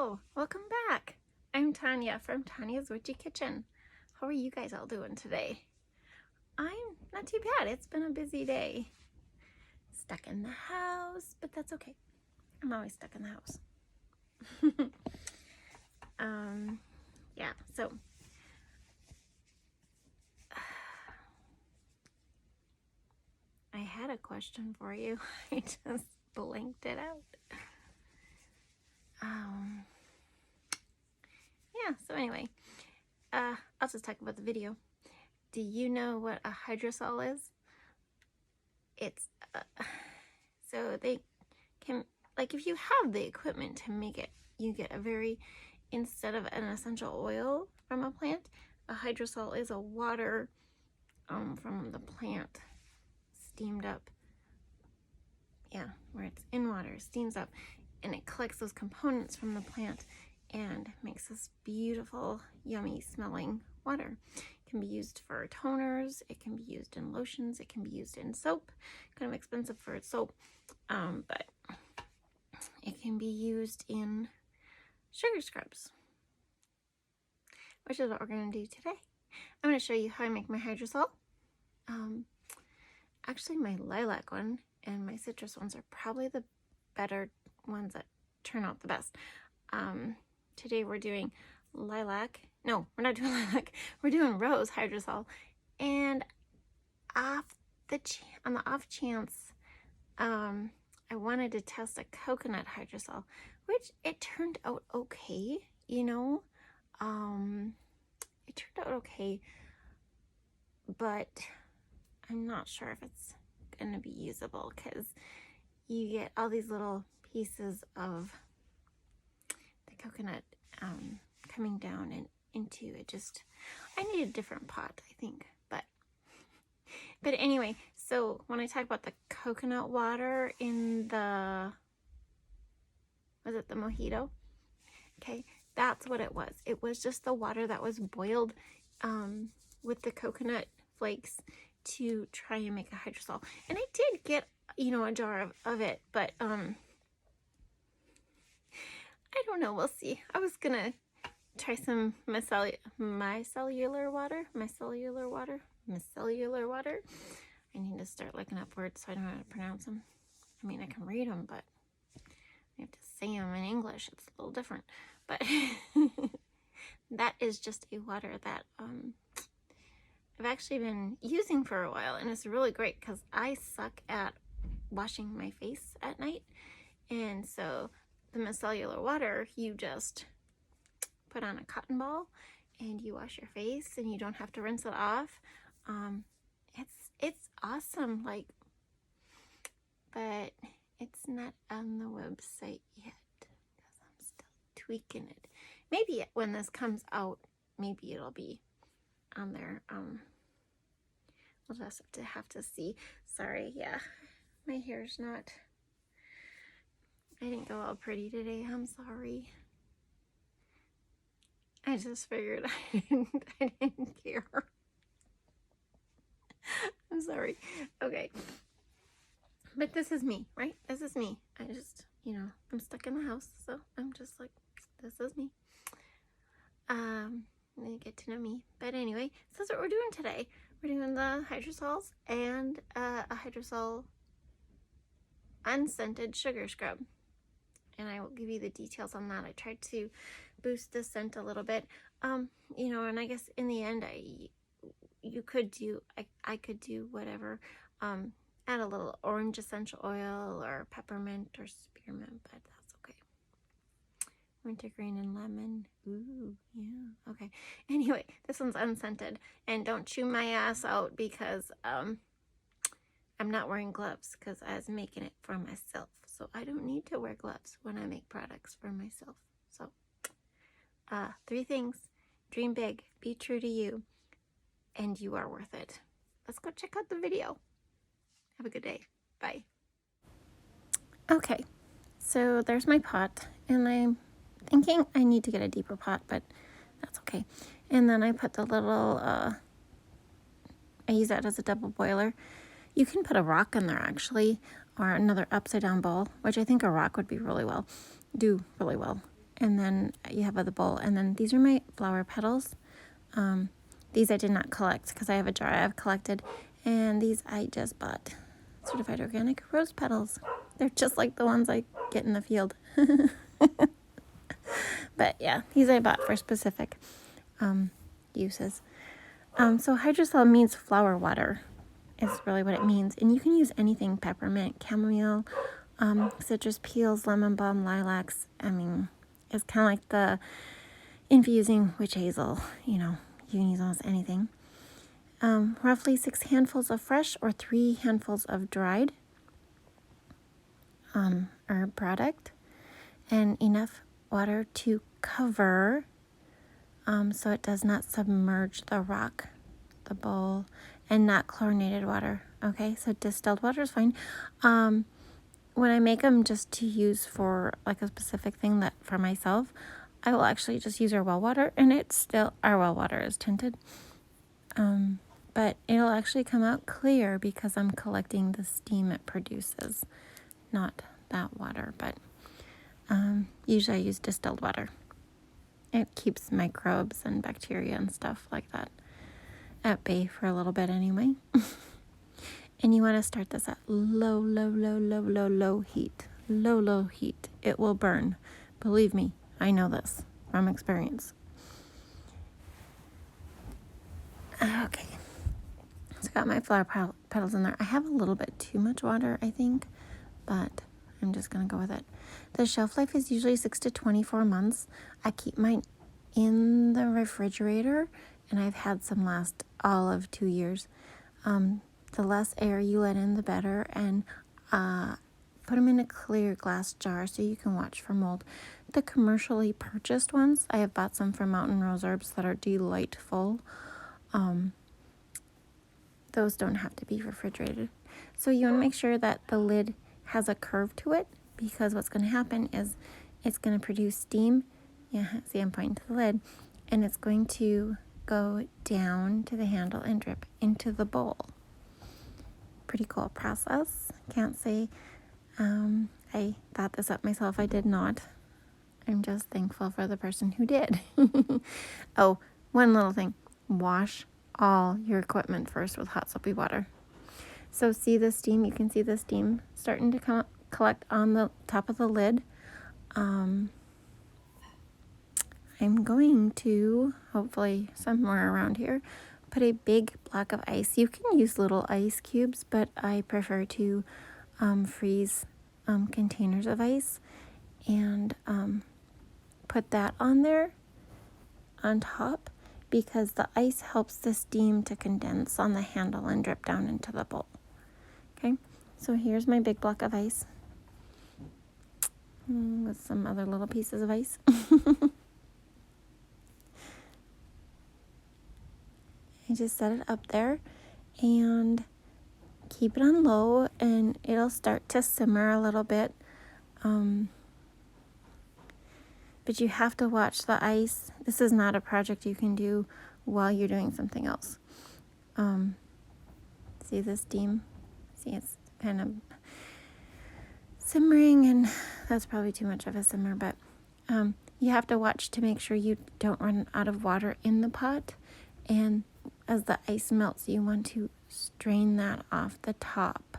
Hello, welcome back. I'm Tanya from Tanya's Witchy Kitchen. How are you guys all doing today? I'm not too bad. It's been a busy day. Stuck in the house, but that's okay. I'm always stuck in the house. Yeah, so I had a question for you. I just blanked it out. Yeah, so anyway, I'll just talk about the video. Do you know what a hydrosol is? It's so they can, like, if you have the equipment to make it, you get a very, instead of an essential oil from a plant, a hydrosol is a water from the plant steamed up. Yeah, where it's in water, steams up, and it collects those components from the plant and makes this beautiful, yummy smelling water. It can be used for toners, it can be used in lotions, it can be used in soap. Kind of expensive for soap, but it can be used in sugar scrubs, which is what we're going to do today. I'm going to show you how I make my hydrosol. Actually, my lilac one and my citrus ones are probably the better ones that turn out the best. Today we're doing lilac. No, we're not doing lilac. We're doing rose hydrosol. And on the off chance, I wanted to test a coconut hydrosol, which it turned out okay, you know. It turned out okay, but I'm not sure if it's going to be usable because you get all these little pieces of the coconut coming down and into it. Just, I need a different pot, I think. But anyway, so when I talk about the coconut water in the, was it the mojito? Okay, that's what it was. It was just the water that was boiled with the coconut flakes to try and make a hydrosol. And I did get, you know, a jar of it, but I don't know, we'll see. I was gonna try some micellar water. I need to start looking up words so I don't know how to pronounce them. I mean, I can read them, but I have to say them in English. It's a little different. But that is just a water that I've actually been using for a while, and it's really great because I suck at washing my face at night. And so the micellar water, you just put on a cotton ball and you wash your face and you don't have to rinse it off. It's awesome, like, but it's not on the website yet because I'm still tweaking it. Maybe when this comes out, maybe it'll be on there. We'll just have to see. Sorry, yeah, my hair's not, I didn't go all pretty today. I'm sorry. I just figured I didn't care. I'm sorry. Okay. But this is me, right? This is me. I just, you know, I'm stuck in the house, so I'm just like, this is me. You get to know me. But anyway, so that's what we're doing today. We're doing the hydrosols and a hydrosol unscented sugar scrub. And I will give you the details on that. I tried to boost the scent a little bit. You know, and I guess in the end, I could do whatever. Add a little orange essential oil or peppermint or spearmint, but that's okay. Wintergreen and lemon. Ooh, yeah. Okay. Anyway, this one's unscented. And don't chew my ass out because I'm not wearing gloves because I was making it for myself. So I don't need to wear gloves when I make products for myself. So 3 things. Dream big, be true to you, and you are worth it. Let's go check out the video. Have a good day. Bye. Okay, so there's my pot, and I'm thinking I need to get a deeper pot, but that's okay. And then I put the little, I use that as a double boiler. You can put a rock in there actually, or another upside down bowl, which I think a rock would be do really well. and then you have the bowl. And then these are my flower petals. These I did not collect because I have a jar I've collected, and these I just bought. Certified organic rose petals. They're just like the ones I get in the field. But yeah, these I bought for specific uses. So hydrosol means flower water is really what it means. And you can use anything: peppermint, chamomile, citrus peels, lemon balm, lilacs. I mean, it's kind of like the infusing witch hazel. You know, you can use almost anything. Roughly 6 handfuls of fresh or 3 handfuls of dried herb product, and enough water to cover so it does not submerge the rock, the bowl, and not chlorinated water. Okay, so distilled water is fine. When I make them just to use for like a specific thing that for myself, I will actually just use our well water, and it's still, our well water is tinted. But it'll actually come out clear because I'm collecting the steam it produces, not that water. But usually I use distilled water. It keeps microbes and bacteria and stuff like that at bay for a little bit anyway. And you want to start this at low heat. Low heat. It will burn. Believe me, I know this from experience. Okay. So I got my flower petals in there. I have a little bit too much water, I think, but I'm just going to go with it. The shelf life is usually 6 to 24 months. I keep mine in the refrigerator, and I've had some last all of 2 years. The less air you let in, the better, and put them in a clear glass jar so you can watch for mold. The commercially purchased ones, I have bought some from Mountain Rose Herbs that are delightful. Those don't have to be refrigerated. So you want to make sure that the lid has a curve to it, because what's going to happen is it's going to produce steam. Yeah, see, I'm pointing to the lid, and it's going to go down to the handle and drip into the bowl. Pretty cool process. Can't say I thought this up myself. I did not. I'm just thankful for the person who did. Oh, one little thing. Wash all your equipment first with hot soapy water. So see the steam? You can see the steam starting to collect on the top of the lid. I'm going to, hopefully somewhere around here, put a big block of ice. You can use little ice cubes, but I prefer to freeze containers of ice, and put that on there on top, because the ice helps the steam to condense on the handle and drip down into the bowl. Okay, so here's my big block of ice with some other little pieces of ice. I just set it up there and keep it on low, and it'll start to simmer a little bit. But you have to watch the ice. This is not a project you can do while you're doing something else. See the steam? See, it's kind of simmering, and that's probably too much of a simmer, but you have to watch to make sure you don't run out of water in the pot. And as the ice melts, you want to strain that off the top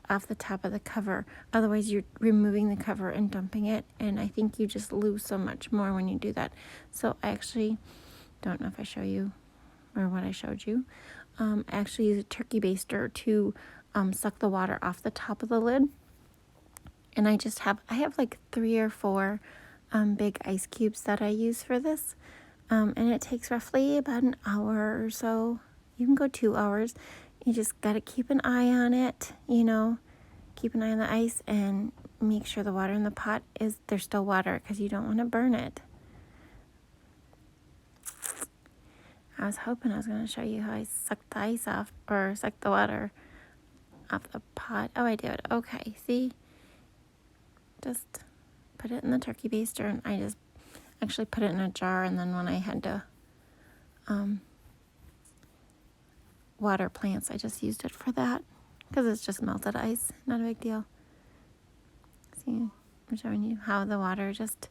of the cover. Otherwise, you're removing the cover and dumping it, and I think you just lose so much more when you do that. So I actually don't know if I show you or what I showed you. I actually use a turkey baster to suck the water off the top of the lid, and I have like 3 or 4 big ice cubes that I use for this, and it takes roughly about an hour or so. You can go 2 hours. You just got to keep an eye on it, keep an eye on the ice, and make sure the water in the pot there's still water, because you don't want to burn it. I was hoping I was going to show you how I sucked the ice off, or sucked the water off the pot. Oh, I did. Okay, see? Just put it in the turkey baster, and I just actually put it in a jar, and then when I had to water plants, I just used it for that, because it's just melted ice, not a big deal. See, I'm showing you how the water just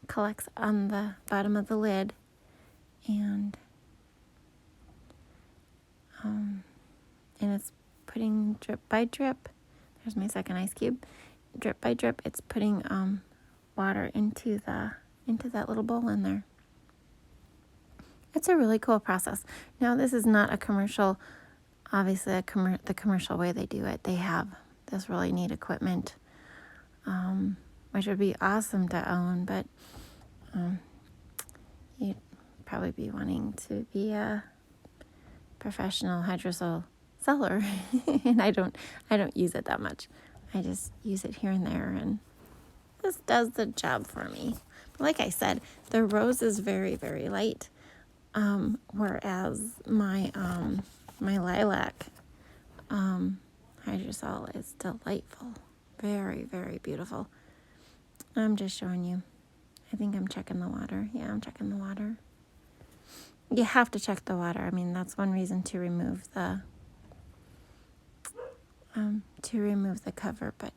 collects on the bottom of the lid, and it's putting drip by drip. There's my second ice cube. Drip by drip, it's putting water into that little bowl in there. It's a really cool process. Now, this is not a commercial, obviously the commercial way they do it. They have this really neat equipment, which would be awesome to own, but you'd probably be wanting to be a professional Hydrosol seller, and I don't use it that much. I just use it here and there, and this does the job for me. But like I said, the rose is very, very light, whereas my my lilac Hydrosol is delightful, very, very beautiful. I'm just showing you. I think I'm checking the water. Yeah, I'm checking the water. You have to check the water. I mean, that's one reason to remove the cover, but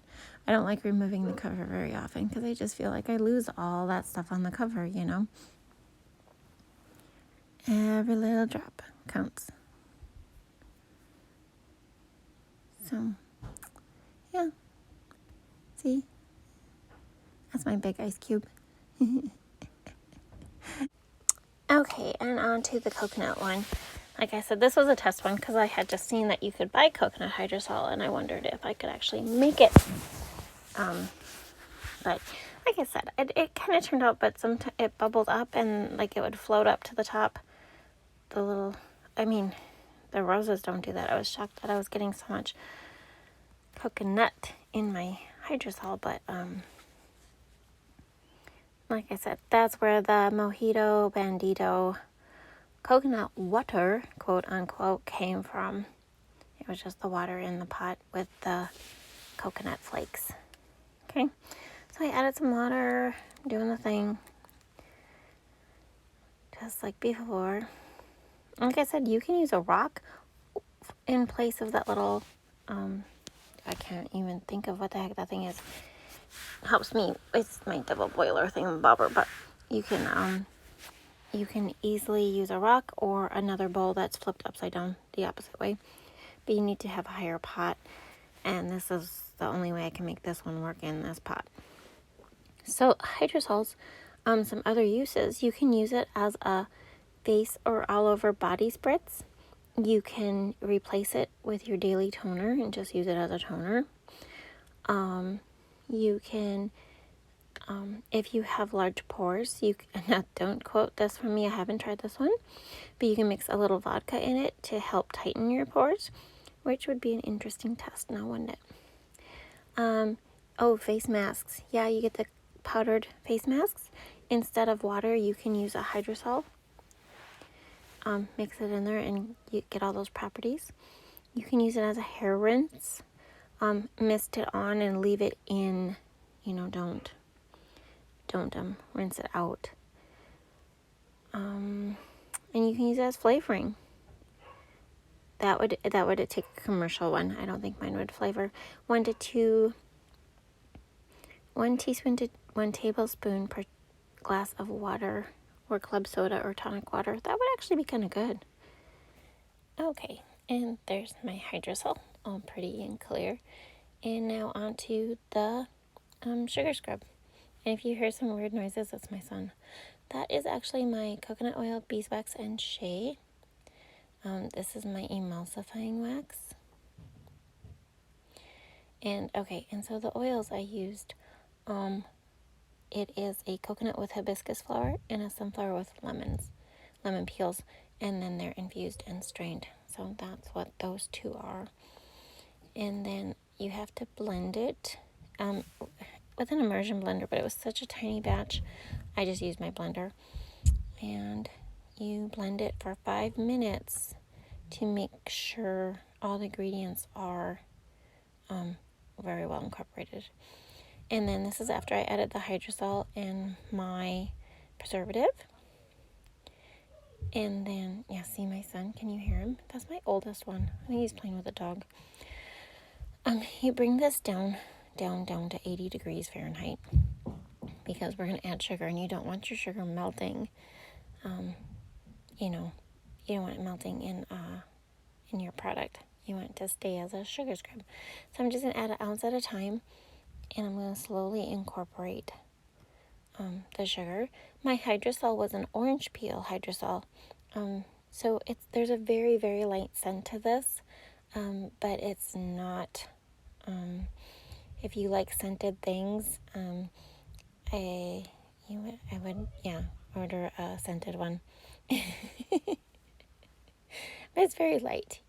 I don't like removing the cover very often because I just feel like I lose all that stuff on the cover, you know. Every little drop counts. So, yeah. See? That's my big ice cube. Okay, and on to the coconut one. Like I said, this was a test one because I had just seen that you could buy coconut hydrosol, and I wondered if I could actually make it. But like I said, it kind of turned out, but sometimes it bubbled up and like it would float up to the top. The roses don't do that. I was shocked that I was getting so much coconut in my hydrosol, but like I said, that's where the Mojito Bandito coconut water, quote unquote, came from. It was just the water in the pot with the coconut flakes. Okay, so I added some water, doing the thing, just like before. Like I said, you can use a rock in place of that little, I can't even think of what the heck that thing is. Helps me, it's my double boiler thing, bobber, but you can easily use a rock or another bowl that's flipped upside down the opposite way. But you need to have a higher pot, and this is the only way I can make this one work in this pot. So hydrosols, some other uses, you can use it as a face or all over body spritz. You can replace it with your daily toner and just use it as a toner. You can, if you have large pores, now don't quote this from me, I haven't tried this one, but you can mix a little vodka in it to help tighten your pores, which would be an interesting test now, wouldn't it? Face masks. Yeah, you get the powdered face masks. Instead of water, you can use a hydrosol. Mix it in there and you get all those properties. You can use it as a hair rinse. Mist it on and leave it in. Don't rinse it out. And you can use it as flavoring. That would take a commercial one. I don't think mine would flavor. 1 teaspoon to 1 tablespoon per glass of water, or club soda or tonic water. That would actually be kind of good. Okay, and there's my hydrosol, all pretty and clear. And now onto the sugar scrub. And if you hear some weird noises, that's my son. That is actually my coconut oil, beeswax, and shea. This is my emulsifying wax. And so the oils I used, it is a coconut with hibiscus flower and a sunflower with lemon peels, and then they're infused and strained. So that's what those two are. And then you have to blend it with an immersion blender, but it was such a tiny batch, I just used my blender. And you blend it for 5 minutes to make sure all the ingredients are very well incorporated. And then this is after I added the hydrosol and my preservative. And then, see my son, can you hear him? That's my oldest one. I think he's playing with a dog. You bring this down down to 80 degrees Fahrenheit, because we're going to add sugar, and you don't want your sugar melting. You know, you don't want it melting in your product. You want it to stay as a sugar scrub. So I'm just going to add an ounce at a time, and I'm going to slowly incorporate the sugar. My Hydrosol was an orange peel Hydrosol. So there's a very, very light scent to this, but it's not, if you like scented things, I would, order a scented one. But it's very light,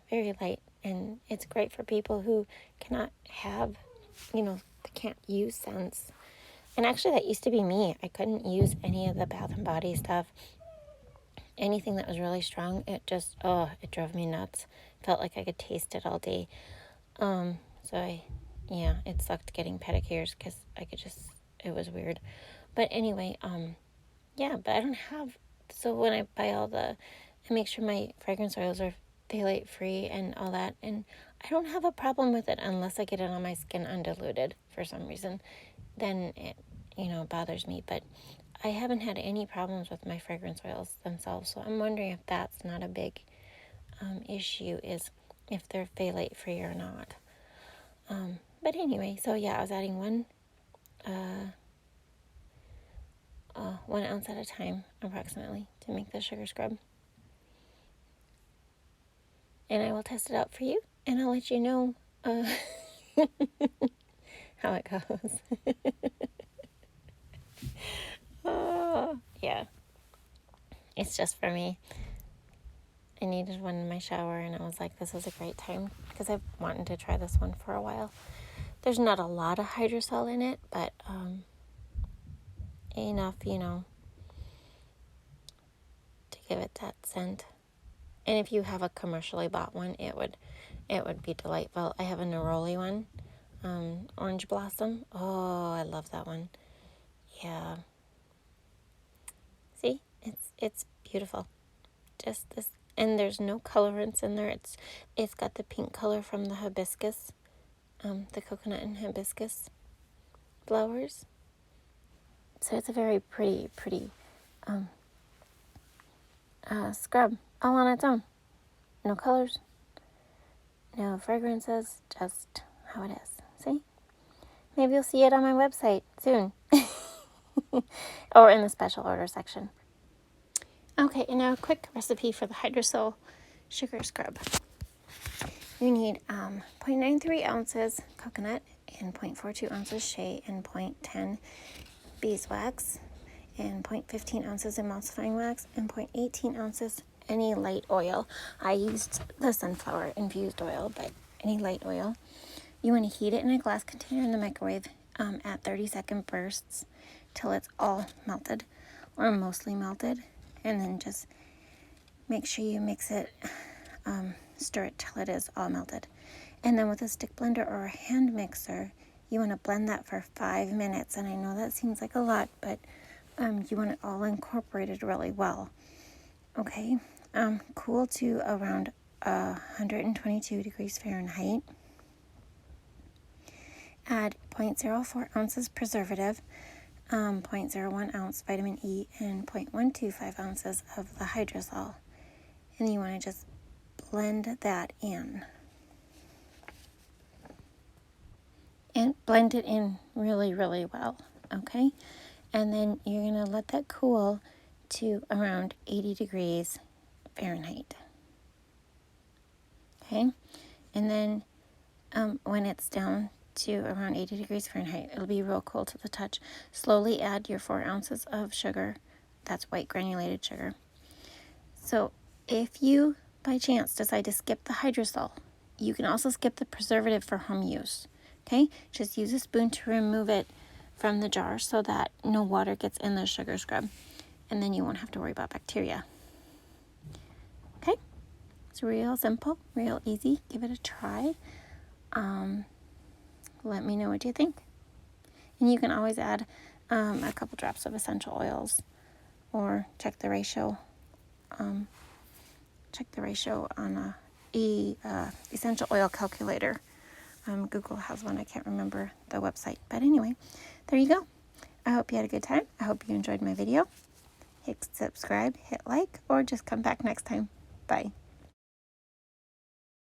very light, and it's great for people who cannot have, they can't use scents. And actually, that used to be me. I couldn't use any of the Bath and Body stuff. Anything that was really strong, it drove me nuts. Felt like I could taste it all day. It sucked getting pedicures because it was weird. But anyway, but I don't have, so when I buy I make sure my fragrance oils are phthalate free and all that, and I don't have a problem with it unless I get it on my skin undiluted for some reason. Then it, bothers me, but I haven't had any problems with my fragrance oils themselves, so I'm wondering if that's not a big issue, is if they're phthalate free or not. But anyway, so I was adding 1 ounce at a time, approximately, to make the sugar scrub. And I will test it out for you, and I'll let you know how it goes. It's just for me. I needed one in my shower, and I was like, this is a great time, because I've wanted to try this one for a while. There's not a lot of Hydrosol in it, but enough, to give it that scent. And if you have a commercially bought one, it would be delightful. I have a Neroli one, Orange Blossom. Oh, I love that one. Yeah. See, it's beautiful. Just this, and there's no colorants in there. It's got the pink color from the hibiscus, the coconut and hibiscus flowers. So it's a very pretty scrub all on its own. No colors, no fragrances, just how it is. See? Maybe you'll see it on my website soon. Or in the special order section. Okay, and now a quick recipe for the Hydrosol sugar scrub. You need 0.93 ounces coconut and 0.42 ounces shea and 0.10 beeswax and 0.15 ounces emulsifying wax and 0.18 ounces any light oil. I used the sunflower infused oil, but any light oil. You want to heat it in a glass container in the microwave at 30-second bursts till it's all melted or mostly melted, and then just make sure you mix it, stir it till it is all melted. And then with a stick blender or a hand mixer, you want to blend that for 5 minutes. And I know that seems like a lot, but you want it all incorporated really well. Okay, cool to around 122 degrees Fahrenheit. Add 0.04 ounces preservative, 0.01 ounce vitamin E, and 0.125 ounces of the Hydrosol. And you want to just blend that in. And blend it in really, really well, okay? And then you're going to let that cool to around 80 degrees Fahrenheit. Okay? And then when it's down to around 80 degrees Fahrenheit, it'll be real cool to the touch. Slowly add your 4 ounces of sugar. That's white granulated sugar. So if you, by chance, decide to skip the Hydrosol, you can also skip the preservative for home use. Okay? Just use a spoon to remove it from the jar so that no water gets in the sugar scrub. And then you won't have to worry about bacteria. Okay? It's real simple, real easy. Give it a try. Let me know what you think. And you can always add a couple drops of essential oils, or check the ratio. Check the ratio on a essential oil calculator Google has one. I can't remember the website. But anyway, there you go. I hope you had a good time. I hope you enjoyed my video. Hit subscribe, hit like, or just come back next time. Bye.